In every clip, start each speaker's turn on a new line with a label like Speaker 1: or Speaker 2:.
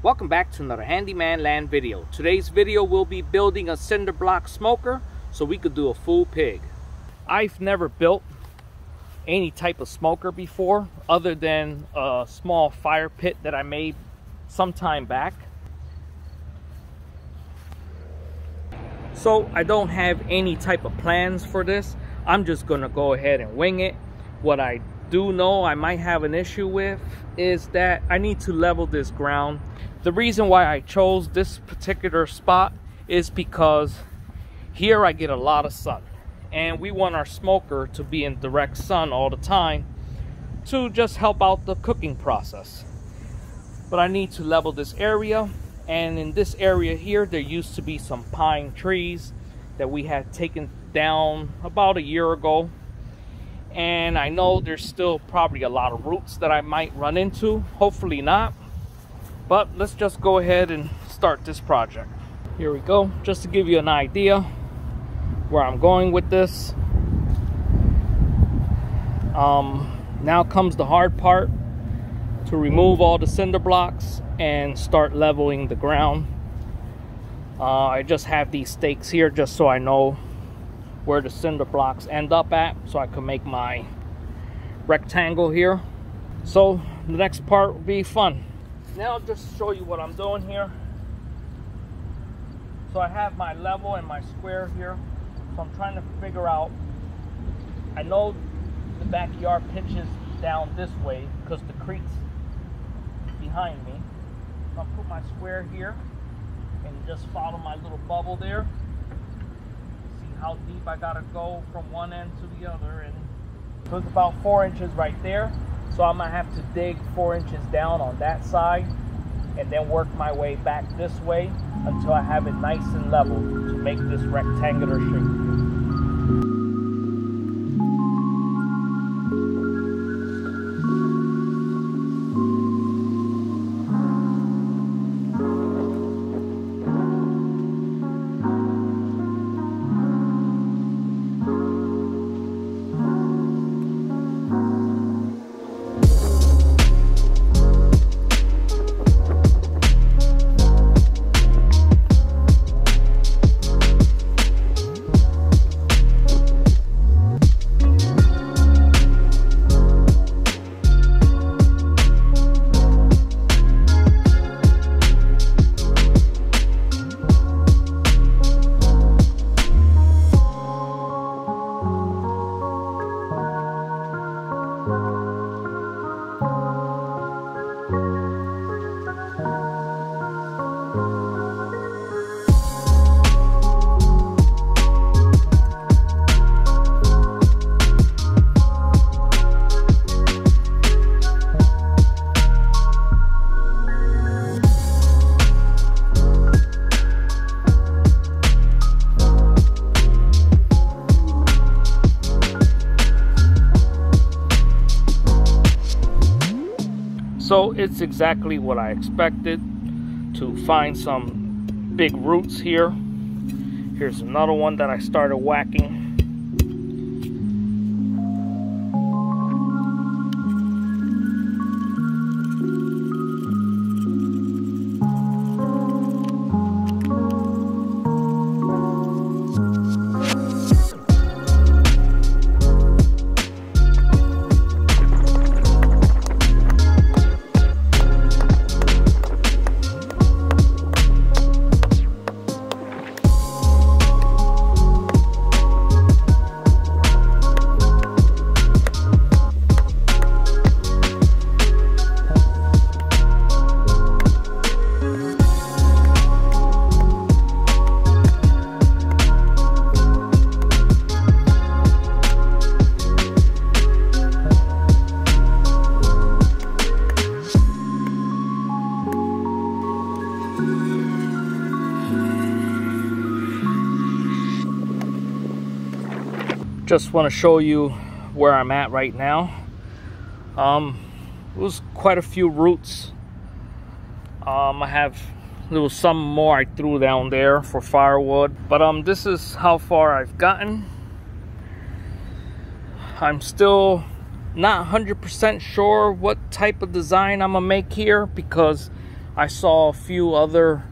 Speaker 1: Welcome back to another Handyman Land video. Today's video will be building a cinder block smoker so we could do a full pig. I've never built any type of smoker before other than a small fire pit that I made some time back. So I don't have any type of plans for this. I'm just gonna go ahead and wing it. What I do know I might have an issue with is that I need to level this ground. The reason why I chose this particular spot is because here I get a lot of sun, and we want our smoker to be in direct sun all the time to just help out the cooking process. But I need to level this area, and in this area here there used to be some pine trees that we had taken down about a year ago, and I know there's still probably a lot of roots that I might run into. Hopefully not, but let's just go ahead and start this project. Here we go, just to give you an idea where I'm going with this. Now comes the hard part, to remove all the cinder blocks and start leveling the ground. I just have these stakes here just so I know where the cinder blocks end up at, so I can make my rectangle here. So the next part will be fun. Now I'll just show you what I'm doing here. So I have my level and my square here. So I'm trying to figure out, I know the backyard pitches down this way because the creek's behind me. So I'll put my square here and just follow my little bubble there. See how deep I gotta go from one end to the other. And so it's about 4 inches right there. So I'm gonna have to dig 4 inches down on that side and then work my way back this way until I have it nice and level to make this rectangular shape. So it's exactly what I expected, to find some big roots here. Here's another one that I started whacking. Just want to show you where I'm at right now. It was quite a few roots. There was some more I threw down there for firewood, but this is how far I've gotten. I'm still not 100% sure what type of design I'm gonna make here, because I saw a few other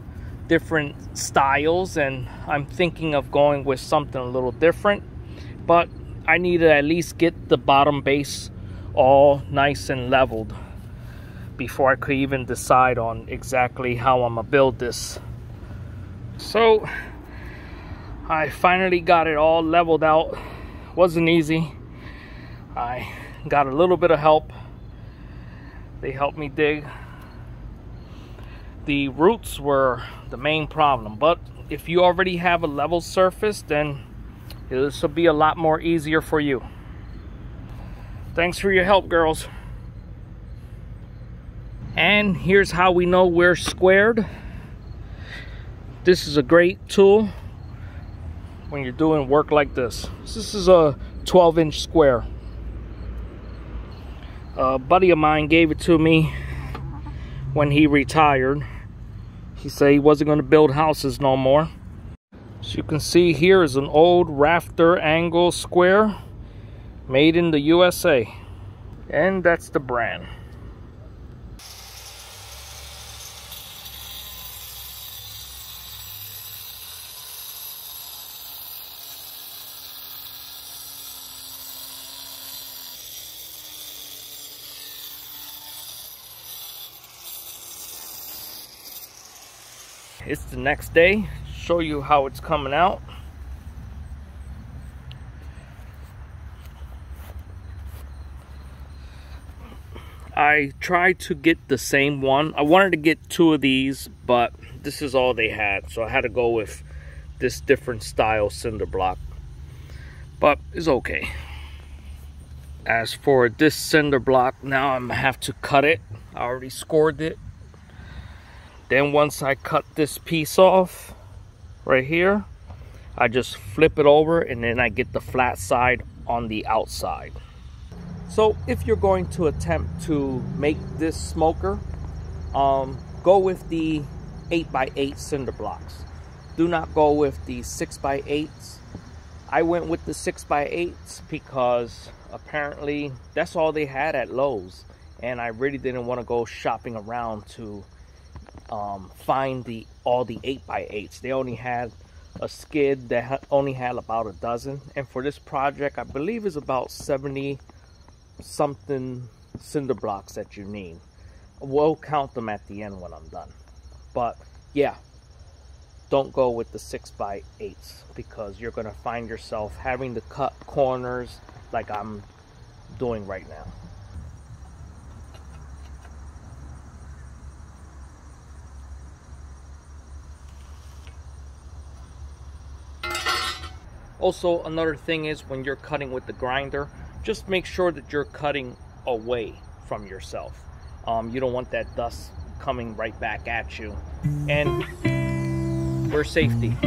Speaker 1: different styles, and I'm thinking of going with something a little different, but I need to at least get the bottom base all nice and leveled before I could even decide on exactly how I'm gonna build this. So I finally got it all leveled out. Wasn't easy. I got a little bit of help. They helped me dig. The roots were the main problem, but if you already have a level surface, then this will be a lot more easier for you. Thanks for your help, girls. And here's how we know we're squared. This is a great tool when you're doing work like this. This is a 12-inch square. A buddy of mine gave it to me when he retired. He said he wasn't going to build houses no more. As you can see, here is an old rafter angle square made in the USA. And that's the brand. It's the next day. Show you how it's coming out. I tried to get the same one. I wanted to get two of these, but this is all they had, so I had to go with this different style cinder block, but it's okay. As for this cinder block, now I'm gonna have to cut it. I already scored it. Then once I cut this piece off right here, I just flip it over and then I get the flat side on the outside. So if you're going to attempt to make this smoker, go with the 8x8 cinder blocks. Do not go with the 6x8s. I went with the 6x8s because apparently that's all they had at Lowe's, and I really didn't want to go shopping around to find all the 8x8s. They only had a skid that only had about a dozen, and for this project I believe is about 70 something cinder blocks that you need. We'll count them at the end when I'm done. But yeah, don't go with the 6x8s because you're gonna find yourself having to cut corners like I'm doing right now. Also, another thing is when you're cutting with the grinder, just make sure that you're cutting away from yourself. You don't want that dust coming right back at you. And for safety.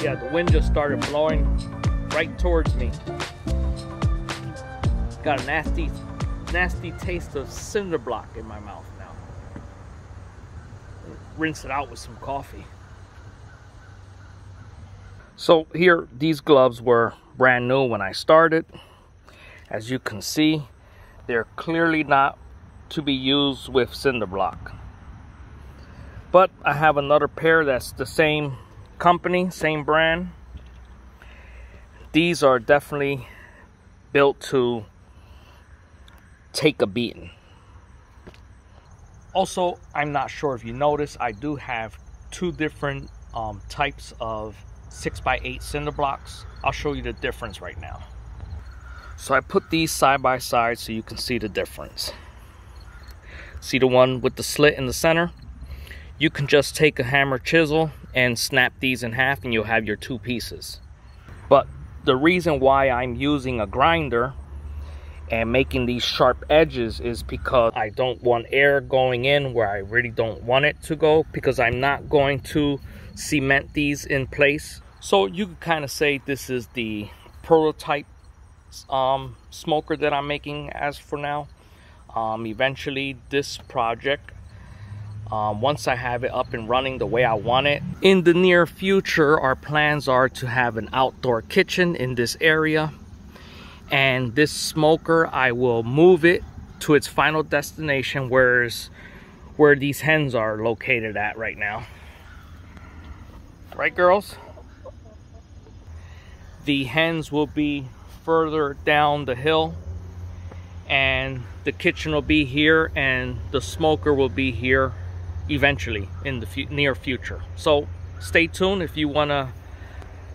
Speaker 1: Yeah, the wind just started blowing right towards me. Got a nasty taste of cinder block in my mouth now. Rinse it out with some coffee. So here, these gloves were brand new when I started. As you can see, they're clearly not to be used with cinder block. But I have another pair that's the same company, same brand. These are definitely built to take a beating. Also, I'm not sure if you noticed, I do have two different types of 6x8 cinder blocks. I'll show you the difference right now. So I put these side by side so you can see the difference. See the one with the slit in the center? You can just take a hammer chisel and snap these in half and you'll have your two pieces. But the reason why I'm using a grinder and making these sharp edges is because I don't want air going in where I really don't want it to go, because I'm not going to cement these in place. So you could kind of say this is the prototype smoker that I'm making as for now. Eventually this project, once I have it up and running the way I want it, in the near future our plans are to have an outdoor kitchen in this area. And this smoker, I will move it to its final destination, where these hens are located at right now. Right, girls? The hens will be further down the hill, and the kitchen will be here, and the smoker will be here eventually in the near future. So stay tuned if you want to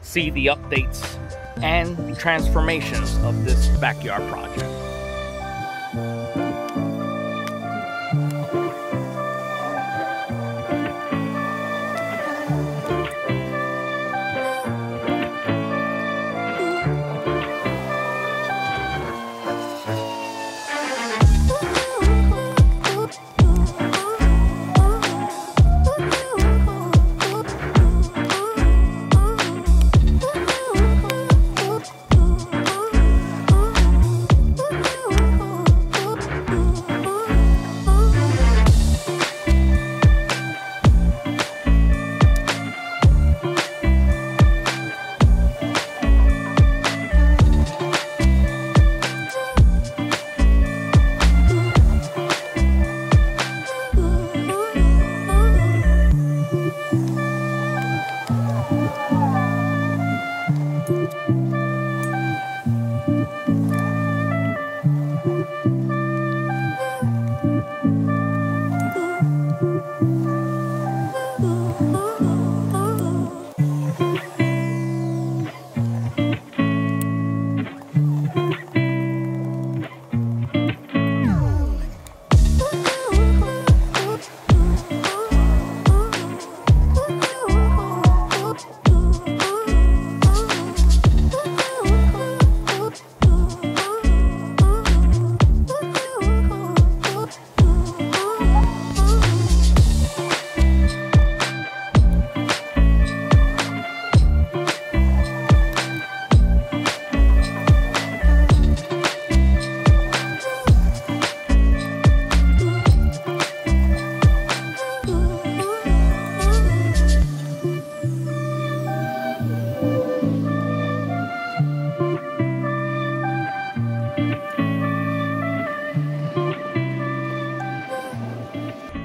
Speaker 1: see the updates and transformations of this backyard project.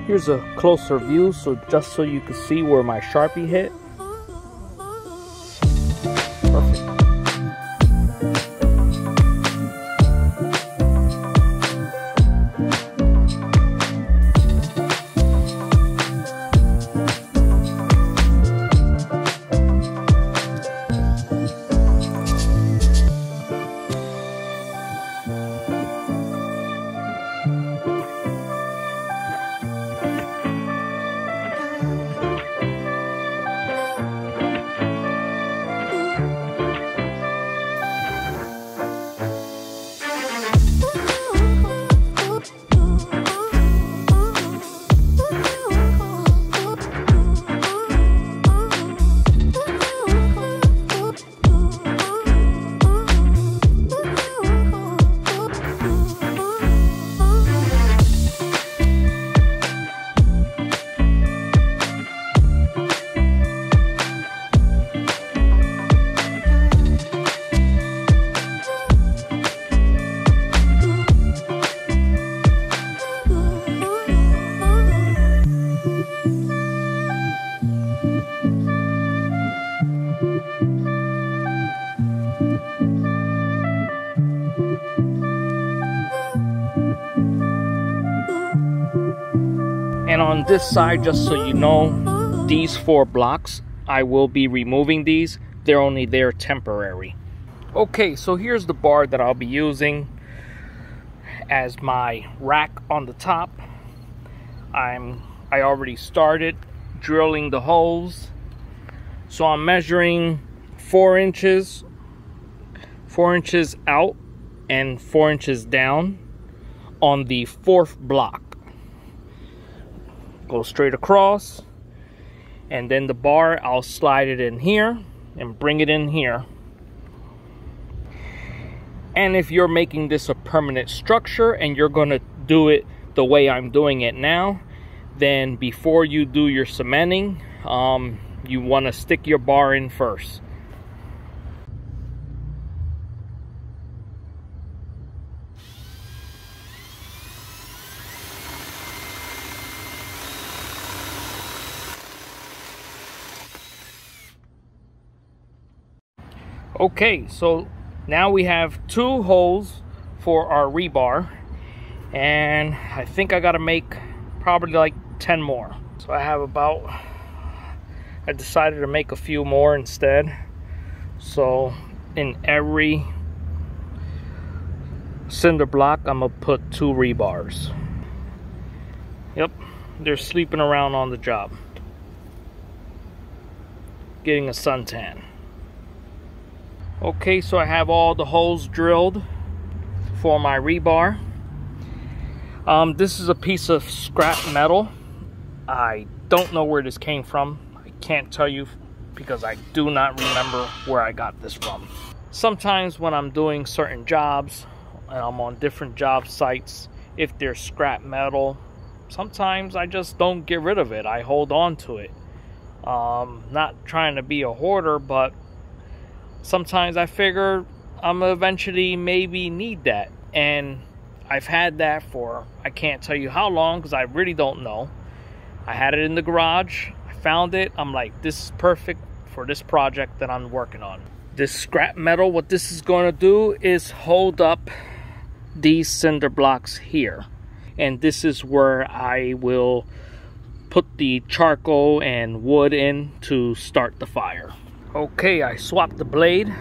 Speaker 1: Here's a closer view, so just so you can see where my Sharpie hit. Perfect. And on this side, just so you know, these 4 blocks, I will be removing these. They're only there temporary. Okay, so here's the bar that I'll be using as my rack on the top. I already started drilling the holes. So I'm measuring 4 inches out and 4 inches down on the 4th block. Go straight across, and then the bar, I'll slide it in here and bring it in here. And if you're making this a permanent structure and you're gonna do it the way I'm doing it now, then before you do your cementing, you want to stick your bar in first. Okay, so now we have 2 holes for our rebar, and I think I gotta make probably like 10 more. So I decided to make a few more instead. So in every cinder block, I'm gonna put 2 rebars. Yep, they're sleeping around on the job, getting a suntan. Okay, so I have all the holes drilled for my rebar. This is a piece of scrap metal. I don't know where this came from. I can't tell you because I do not remember where I got this from. Sometimes when I'm doing certain jobs and I'm on different job sites, if there's scrap metal, sometimes I just don't get rid of it. I hold on to it. Not trying to be a hoarder, but sometimes I figure I'm eventually maybe need that. And I've had that for, I can't tell you how long because I really don't know. I had it in the garage. I found it. I'm like, this is perfect for this project that I'm working on. This scrap metal, what this is going to do is hold up these cinder blocks here. And this is where I will put the charcoal and wood in to start the fire. Okay, I swapped the blade.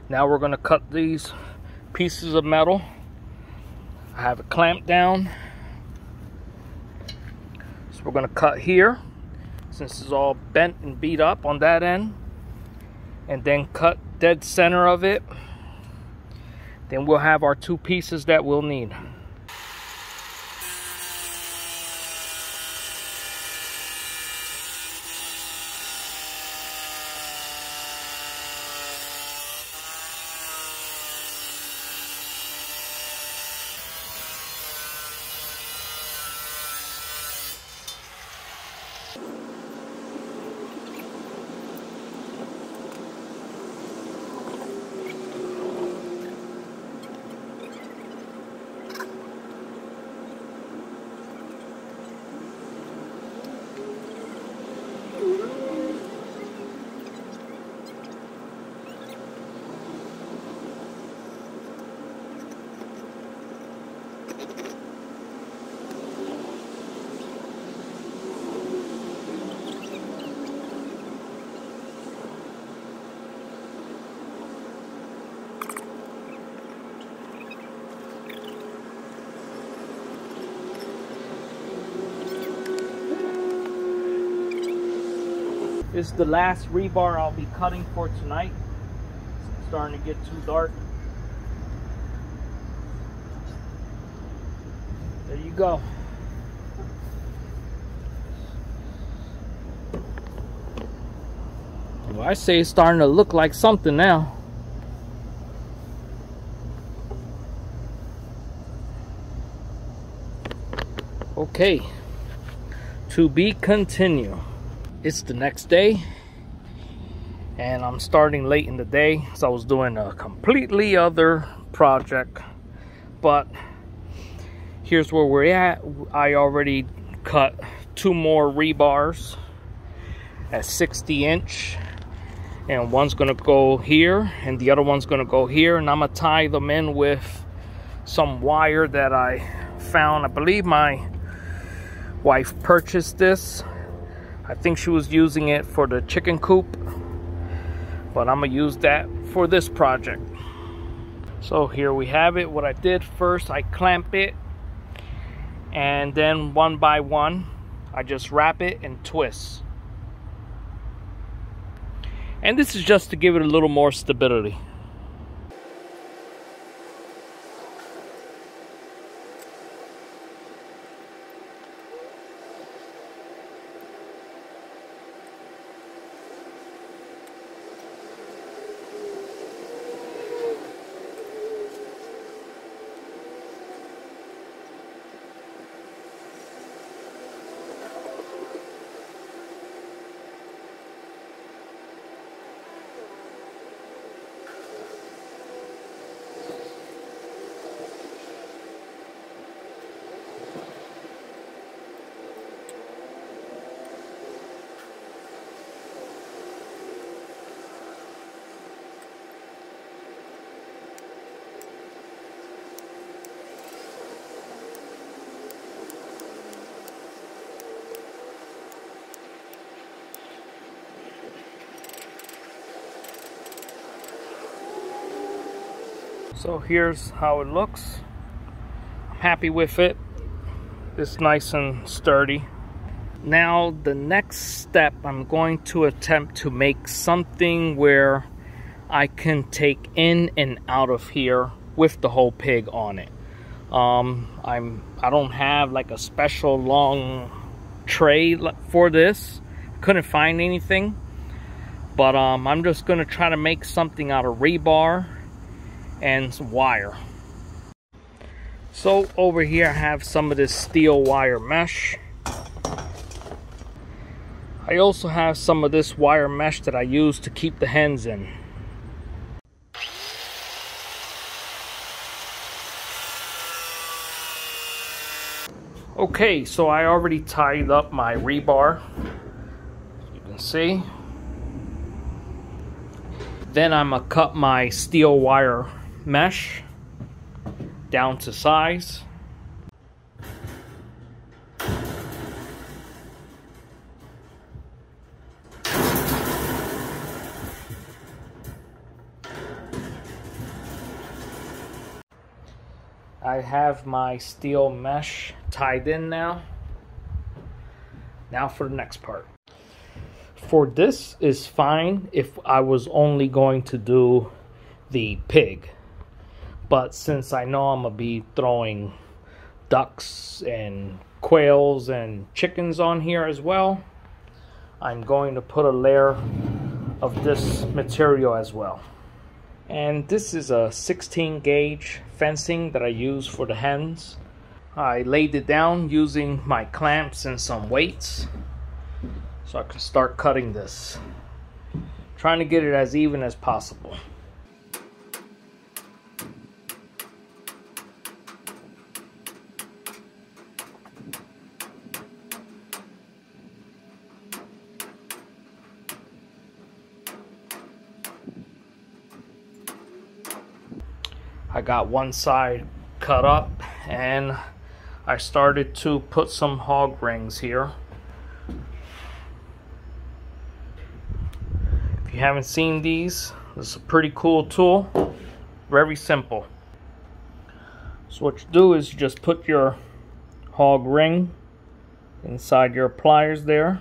Speaker 1: Now we're going to cut these pieces of metal. I have it clamped down. So we're going to cut here, since it's all bent and beat up on that end. And then cut dead center of it. Then we'll have our 2 pieces that we'll need. This is the last rebar I'll be cutting for tonight. It's starting to get too dark. There you go. Well, I say it's starting to look like something now. Okay, to be continued. It's the next day, and I'm starting late in the day, so I was doing a completely other project. But here's where we're at. I already cut 2 more rebars at 60 inch, and one's gonna go here and the other one's gonna go here, and I'm gonna tie them in with some wire that I found. I believe my wife purchased this. I think she was using it for the chicken coop, but I'm gonna use that for this project. So here we have it. What I did first, I clamp it, and then one by one I just wrap it and twist. And this is just to give it a little more stability. So here's how it looks. I'm happy with it. It's nice and sturdy. Now the next step, I'm going to attempt to make something where I can take in and out of here with the whole pig on it. I don't have like a special long tray for this. Couldn't find anything, but I'm just gonna try to make something out of rebar and some wire. So over here I have some of this steel wire mesh. I also have some of this wire mesh that I use to keep the hens in. Okay, so I already tied up my rebar, you can see. Then I'm gonna cut my steel wire mesh down to size. I have my steel mesh tied in now. Now for the next part. For this is fine if I was only going to do the pig. But since I know I'm gonna be throwing ducks and quails and chickens on here as well, I'm going to put a layer of this material as well. And this is a 16 gauge fencing that I use for the hens. I laid it down using my clamps and some weights so I can start cutting this. Trying to get it as even as possible. I got one side cut up and I started to put some hog rings here. If you haven't seen these, this is a pretty cool tool. Very simple. So what you do is you just put your hog ring inside your pliers there.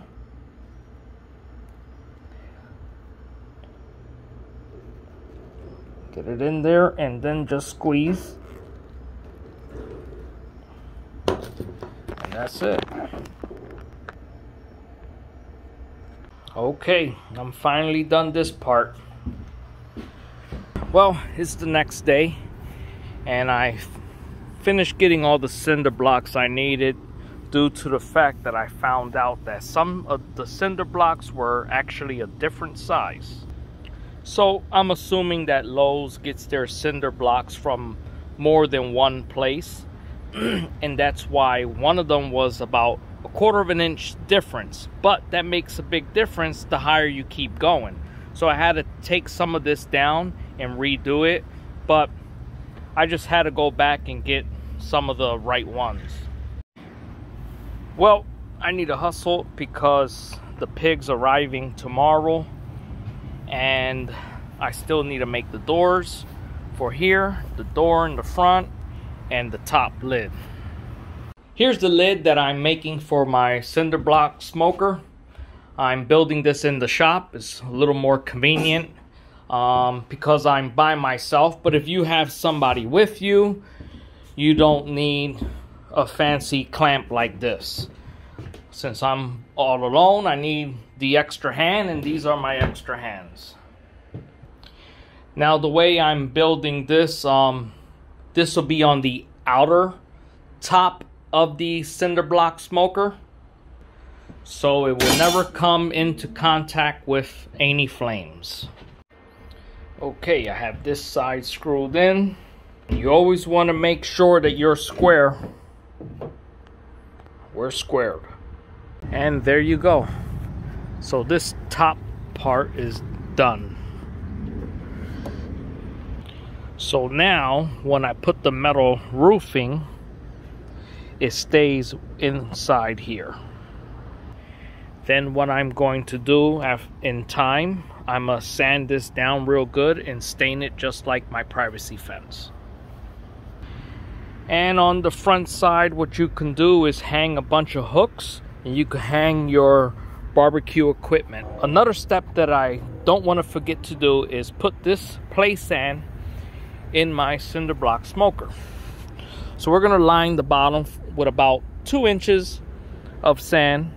Speaker 1: Get it in there and then just squeeze. And that's it. Okay, I'm finally done this part. Well, it's the next day and I finished getting all the cinder blocks I needed due to the fact that I found out that some of the cinder blocks were actually a different size. So I'm assuming that Lowe's gets their cinder blocks from more than one place. And that's why one of them was about 1/4 of an inch difference. But that makes a big difference the higher you keep going. So I had to take some of this down and redo it. But I just had to go back and get some of the right ones. Well, I need to hustle because the pig's arriving tomorrow, and I still need to make the doors for here, the door in the front, and the top lid. Here's the lid that I'm making for my Cinder Block Smoker. I'm building this in the shop. It's a little more convenient because I'm by myself, but if you have somebody with you, you don't need a fancy clamp like this. Since I'm all alone, I need the extra hand, and these are my extra hands. Now the way I'm building this, this will be on the outer top of the Cinder Block Smoker, so it will never come into contact with any flames. Okay, I have this side screwed in. You always want to make sure that you're square. We're squared. And there you go. So this top part is done. So now when I put the metal roofing, it stays inside here. Then what I'm going to do in time, I'm gonna sand this down real good and stain it just like my privacy fence. And on the front side, what you can do is hang a bunch of hooks, and you can hang your barbecue equipment. Another step that I don't want to forget to do is put this play sand in my Cinder Block Smoker. So we're going to line the bottom with about 2 inches of sand.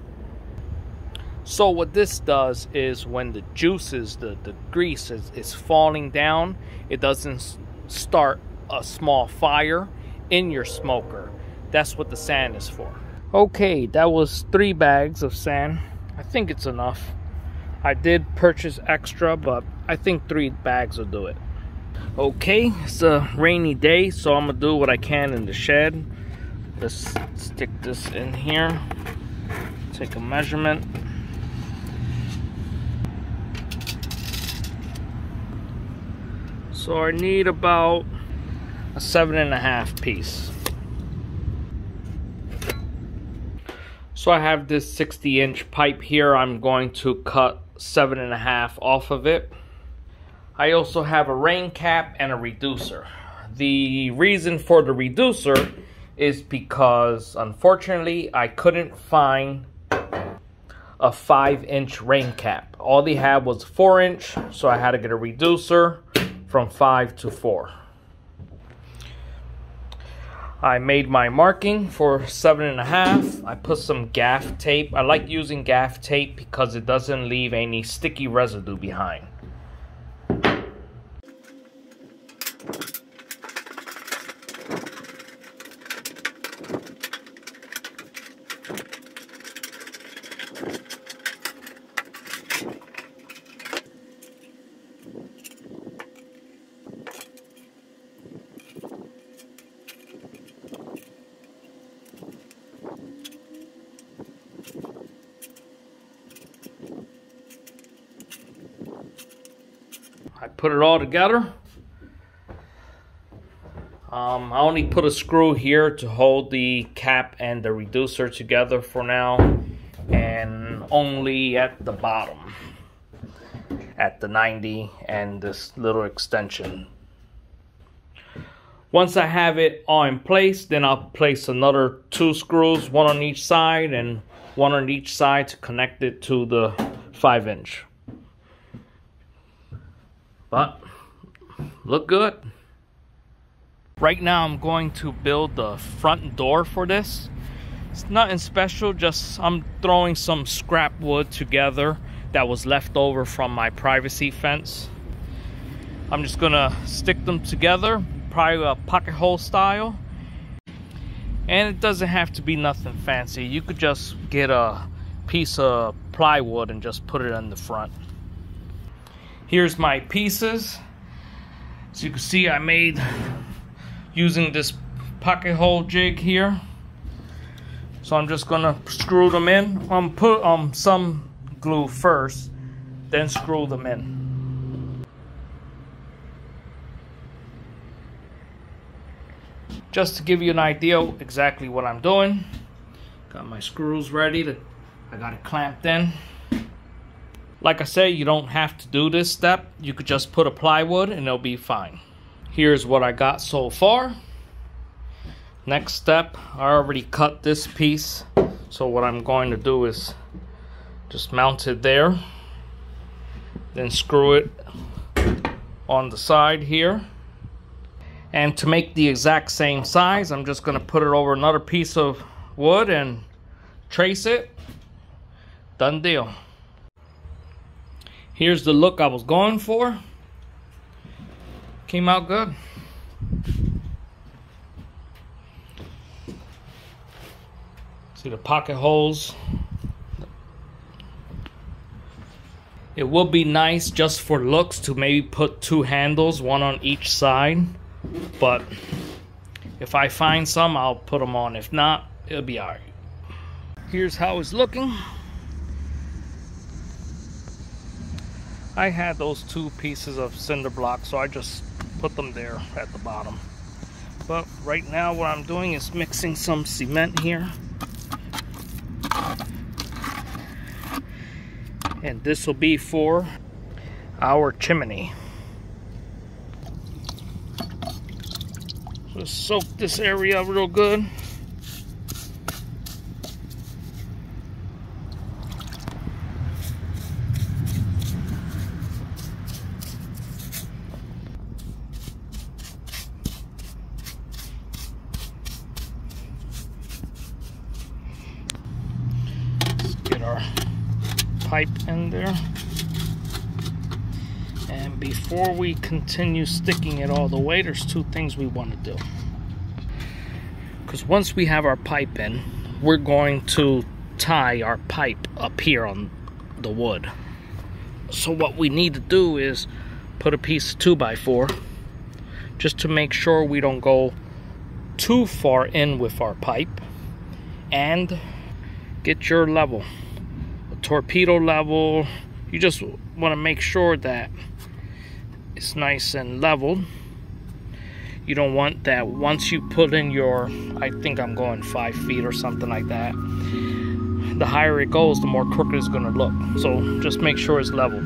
Speaker 1: So what this does is when the juices, the grease is falling down, it doesn't start a small fire in your smoker. That's what the sand is for. Okay, that was 3 bags of sand. I think it's enough. I did purchase extra, but I think 3 bags will do it. Okay, it's a rainy day, so I'm gonna do what I can in the shed. Let's stick this in here. Take a measurement. So I need about a 7.5 piece. So I have this 60-inch pipe here. I'm going to cut 7.5 off of it. I also have a rain cap and a reducer. The reason for the reducer is because unfortunately I couldn't find a 5-inch rain cap. All they had was 4-inch, so I had to get a reducer from 5 to 4. I made my marking for 7.5. I put some gaff tape. I like using gaff tape because it doesn't leave any sticky residue behind. I put it all together. I only put a screw here to hold the cap and the reducer together for now, and only at the bottom at the 90 and this little extension. Once I have it all in place, then I'll place another 2 screws, one on each side and one on each side to connect it to the 5-inch. But look good. Right now I'm going to build the front door for this. It's nothing special, just I'm throwing some scrap wood together that was left over from my privacy fence. I'm just gonna stick them together, probably a pocket hole style. And it doesn't have to be nothing fancy. You could just get a piece of plywood and just put it in the front. Here's my pieces. As you can see, I made using this pocket hole jig here. So I'm just gonna screw them in. I'm put some glue first, then screw them in. Just to give you an idea exactly what I'm doing, Got my screws ready. I got it clamped in. Like I said, you don't have to do this step. You could just put a plywood and it'll be fine. Here's what I got so far. Next step, I already cut this piece. So what I'm going to do is just mount it there. Then screw it on the side here. And to make the exact same size, I'm just going to put it over another piece of wood and trace it. Done deal. Here's the look I was going for. Came out good. See the pocket holes. It would be nice just for looks to maybe put 2 handles, one on each side. But if I find some, I'll put them on. If not, it'll be alright. Here's how it's looking. I had those 2 pieces of cinder block, so I just put them there at the bottom. But right now what I'm doing is mixing some cement here. And this will be for our chimney. Just soak this area real good. Our pipe in there, and before we continue sticking it all the way, there's 2 things we want to do. Because once we have our pipe in, we're going to tie our pipe up here on the wood. So what we need to do is put a piece of 2x4 just to make sure we don't go too far in with our pipe, and get your level. Torpedo level. You just want to make sure that it's nice and leveled. You don't want that once you put in your, I think I'm going 5 feet or something like that, the higher it goes, the more crooked it's going to look. So just make sure it's leveled.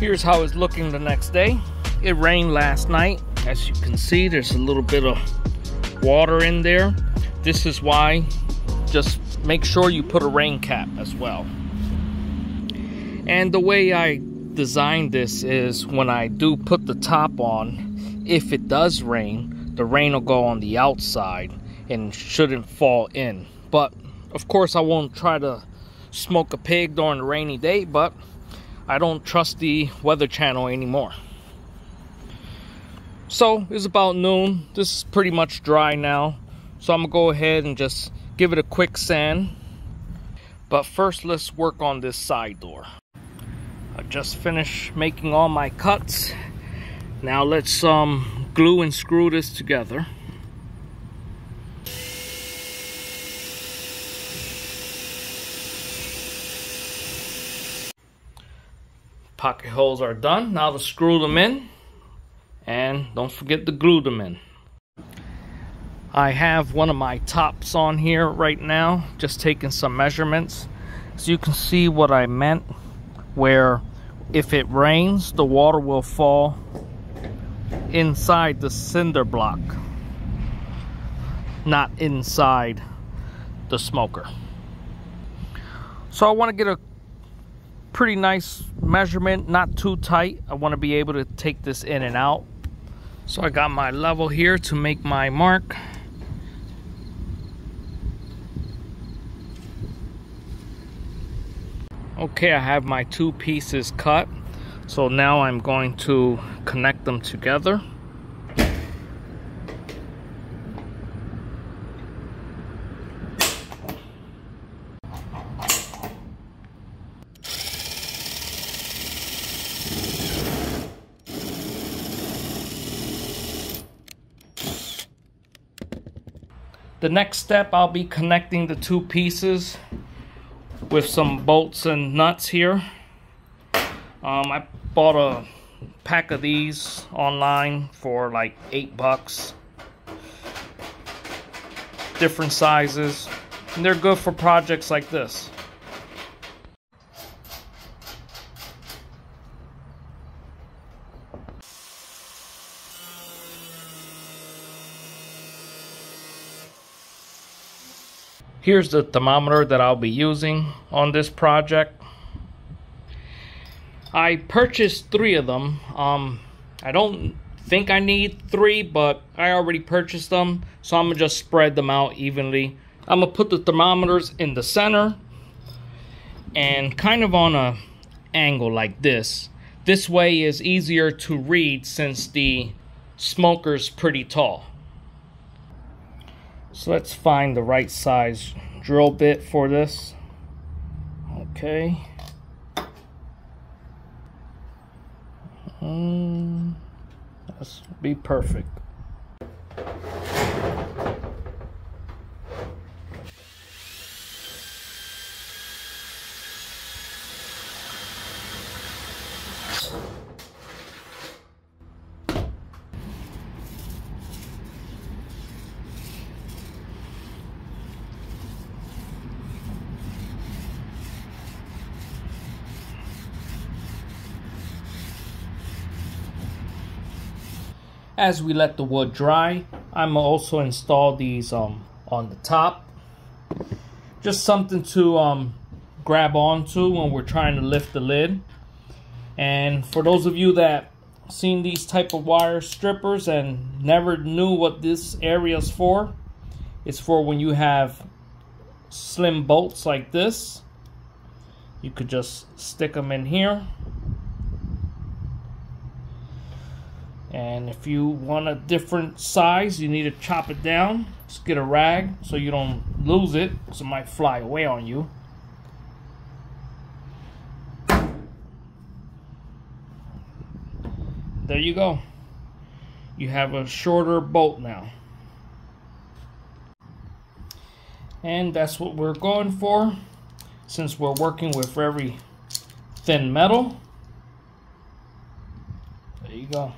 Speaker 1: Here's how it's looking the next day. It rained last night. As you can see, there's a little bit of water in there. This is why, just make sure you put a rain cap as well. And the way I designed this is when I do put the top on, if it does rain, the rain will go on the outside and shouldn't fall in. But of course I won't try to smoke a pig during a rainy day, but I don't trust the Weather Channel anymore. So it's about noon. This is pretty much dry now. So I'm gonna go ahead and just give it a quick sand. But first let's work on this side door. I just finished making all my cuts. Now let's glue and screw this together. Pocket holes are done. Now to screw them in, and don't forget to glue them in. I have one of my tops on here right now, just taking some measurements. So you can see what I meant, where if it rains, the water will fall inside the cinder block, not inside the smoker. So I want to get a pretty nice measurement, not too tight. I want to be able to take this in and out. So I got my level here to make my mark. Okay, I have my 2 pieces cut. So now I'm going to connect them together. The next step, I'll be connecting the 2 pieces with some bolts and nuts here. I bought a pack of these online for like $8. Different sizes, and they're good for projects like this. Here's the thermometer that I'll be using on this project. I purchased 3 of them. I don't think I need 3, but I already purchased them, so I'm gonna just spread them out evenly. I'm gonna put the thermometers in the center and kind of on a angle like this. This way is easier to read since the smoker's pretty tall. So let's find the right size drill bit for this. Okay. That's be perfect. As we let the wood dry, I'm also install these on the top. Just something to grab onto when we're trying to lift the lid. And for those of you that seen these type of wire strippers and never knew what this area is for, it's for when you have slim bolts like this. You could just stick them in here. And if you want a different size, you need to chop it down. Just get a rag so you don't lose it, because it might fly away on you. There you go. You have a shorter bolt now. And that's what we're going for, since we're working with very thin metal. There you go.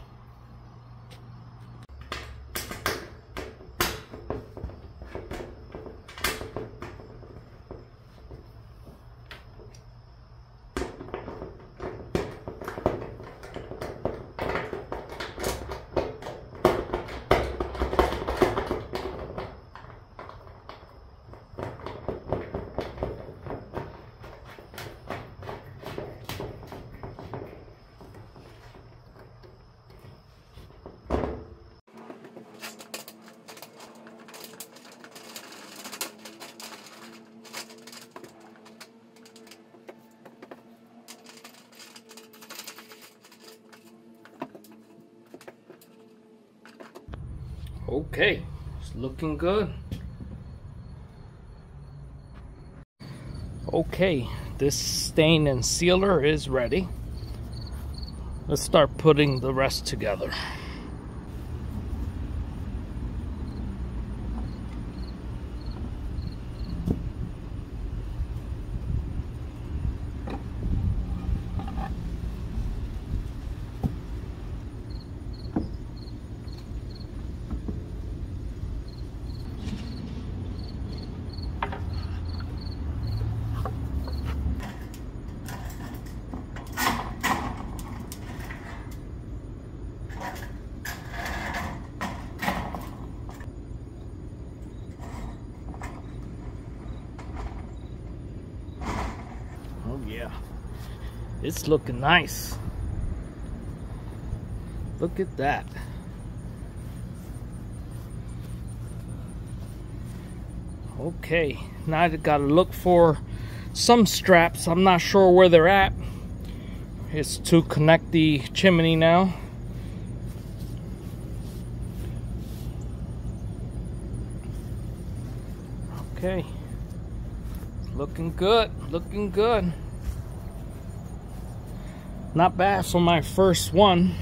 Speaker 1: Okay, it's looking good. Okay, this stain and sealer is ready. Let's start putting the rest together. It's looking nice. Look at that. Okay, now I gotta look for some straps. I'm not sure where they're at. It's to connect the chimney now. Okay, looking good, looking good. Not bad for my first one.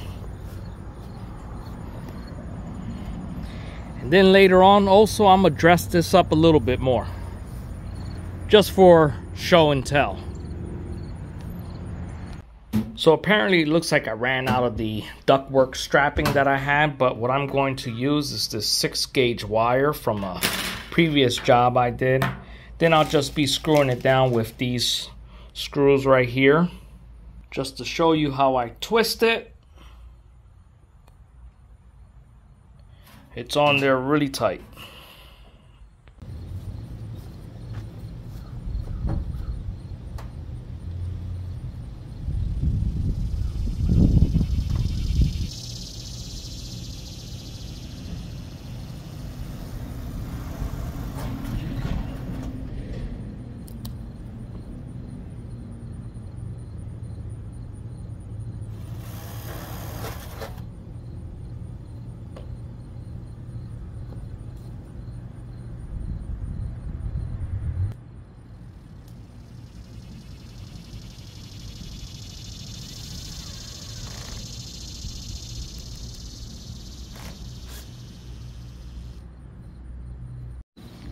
Speaker 1: And then later on also I'm gonna dress this up a little bit more, just for show and tell. So apparently it looks like I ran out of the ductwork strapping that I had, but what I'm going to use is this 6-gauge wire from a previous job I did. Then I'll just be screwing it down with these screws right here, just to show you how I twist it. It's on there really tight.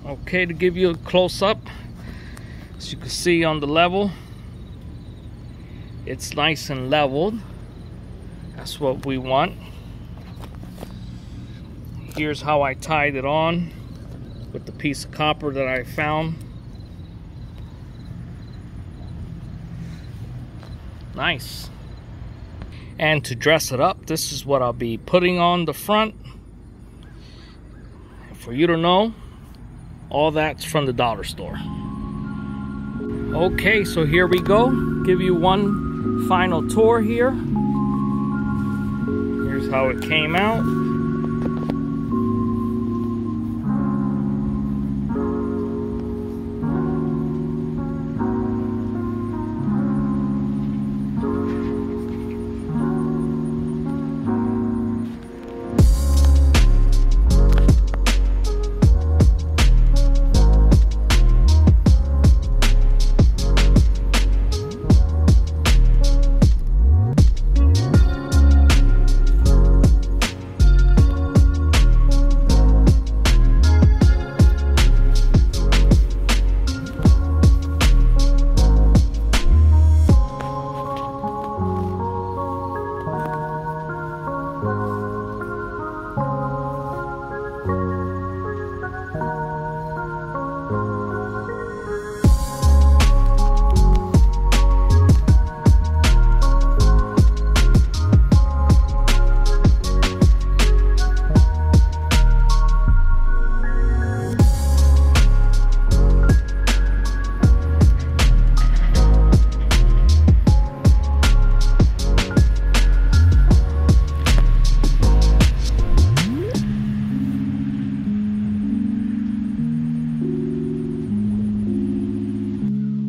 Speaker 1: Okay, to give you a close-up, as you can see on the level, it's nice and leveled. That's what we want. Here's how I tied it on with the piece of copper that I found. Nice. And to dress it up, this is what I'll be putting on the front. For you to know, all that's from the dollar store. Okay, so here we go. Give you one final tour here. Here's how it came out.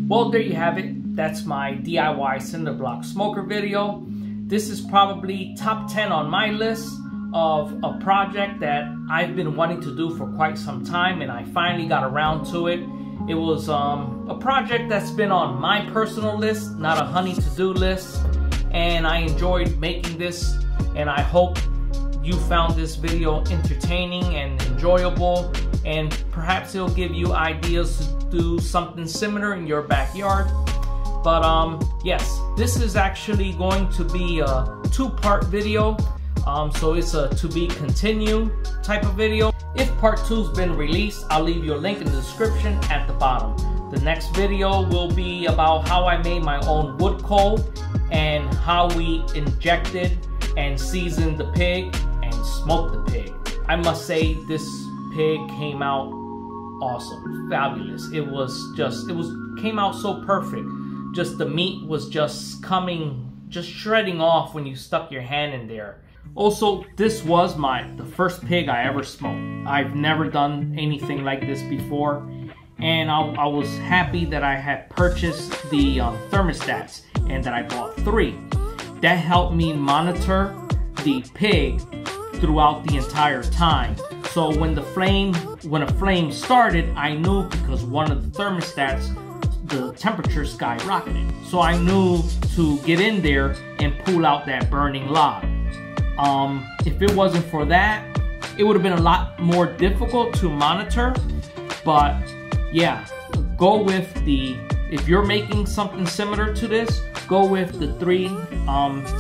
Speaker 1: Well, there you have it. That's my DIY Cinder Block Smoker video. This is probably top 10 on my list of a project that I've been wanting to do for quite some time, and I finally got around to it. It was a project that's been on my personal list, not a honey to-do list, and I enjoyed making this, and I hope you found this video entertaining and enjoyable, and perhaps it'll give you ideas to do something similar in your backyard. But yes, this is actually going to be a two-part video, so it's a to be continued type of video. If part 2's been released, I'll leave you a link in the description at the bottom. The next video will be about how I made my own wood coal and how we injected and seasoned the pig and smoked the pig. I must say this pig came out awesome, fabulous. It came out so perfect. just the meat was just shredding off when you stuck your hand in there. Also, this was the first pig I ever smoked. I've never done anything like this before, and I was happy that I had purchased the thermostats and that I bought 3. That helped me monitor the pig throughout the entire time. So when a flame started, I knew, because one of the thermostats, the temperature skyrocketed. So I knew to get in there and pull out that burning log. If it wasn't for that, it would have been a lot more difficult to monitor. But yeah, go with if you're making something similar to this, go with the 3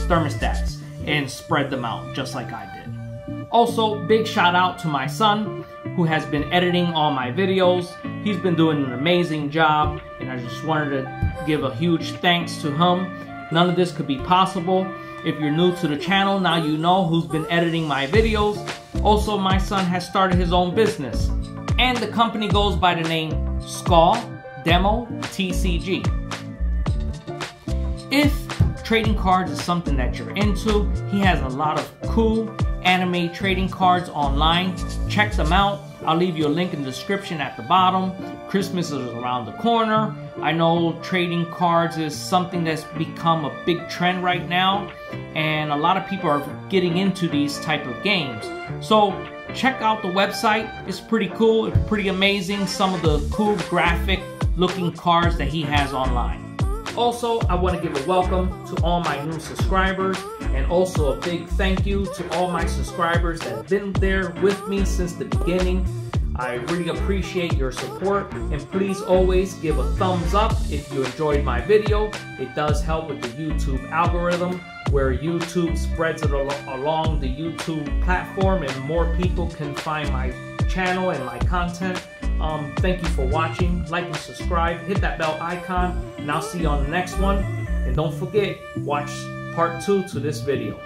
Speaker 1: thermostats and spread them out just like I did. Also, big shout out to my son who has been editing all my videos. He's been doing an amazing job, and I just wanted to give a huge thanks to him. None of this could be possible. If you're new to the channel, now you know who's been editing my videos. Also, my son has started his own business, and the company goes by the name Skull Demo TCG. If trading cards is something that you're into, he has a lot of cool anime trading cards online. Check them out. I'll leave you a link in the description at the bottom. Christmas is around the corner. I know trading cards is something that's become a big trend right now, and a lot of people are getting into these type of games. So check out the website. It's pretty cool. It's pretty amazing, some of the cool graphic looking cards that he has online. Also, I want to give a welcome to all my new subscribers, and also a big thank you to all my subscribers that have been there with me since the beginning. I really appreciate your support, and please always give a thumbs up if you enjoyed my video. It does help with the YouTube algorithm, where YouTube spreads it along the YouTube platform and more people can find my channel and my content. Thank you for watching. Like and subscribe, hit that bell icon, and I'll see you on the next one. And don't forget, watch part 2 to this video.